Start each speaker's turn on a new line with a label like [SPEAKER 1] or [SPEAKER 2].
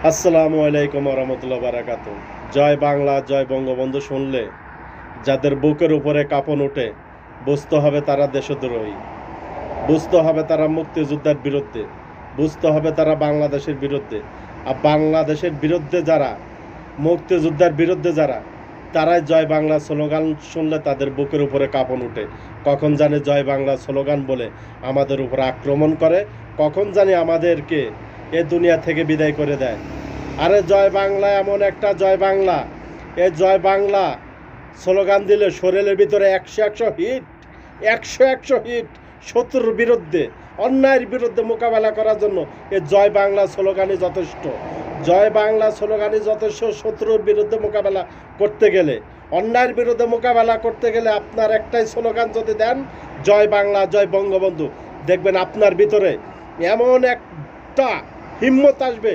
[SPEAKER 1] আসসালামু আলাইকুম রহমতুল্লাহ বারাকাত। জয় বাংলা, জয় বঙ্গবন্ধু শুনলে যাদের বুকের উপরে কাঁপন ওঠে, বুঝতে হবে তারা দেশদ্রোহী, বুঝতে হবে তারা মুক্তিযোদ্ধার বিরুদ্ধে, বুঝতে হবে তারা বাংলাদেশের বিরুদ্ধে। আর বাংলাদেশের বিরুদ্ধে যারা, মুক্তিযোদ্ধার বিরুদ্ধে যারা, তারাই জয় বাংলা স্লোগান শুনলে তাদের বুকের উপরে কাঁপন ওঠে। কখন জানি জয় বাংলা স্লোগান বলে আমাদের উপর আক্রমণ করে, কখন জানি আমাদেরকে এ দুনিয়া থেকে বিদায় করে দেয়। আরে জয় বাংলা এমন একটা জয় বাংলা, এ জয় বাংলা স্লোগান দিলে শরীরের ভিতরে একশো একশো হিট, একশো একশো হিট শত্রুর বিরুদ্ধে, অন্যায়ের বিরুদ্ধে মোকাবেলা করার জন্য এ জয় বাংলা স্লোগানই যথেষ্ট। জয় বাংলা স্লোগানই যথেষ্ট শত্রুর বিরুদ্ধে মোকাবেলা করতে গেলে, অন্যায়ের বিরুদ্ধে মোকাবেলা করতে গেলে আপনার একটাই স্লোগান যদি দেন, জয় বাংলা, জয় বঙ্গবন্ধু, দেখবেন আপনার ভিতরে এমন একটা হিম্মত আসবে।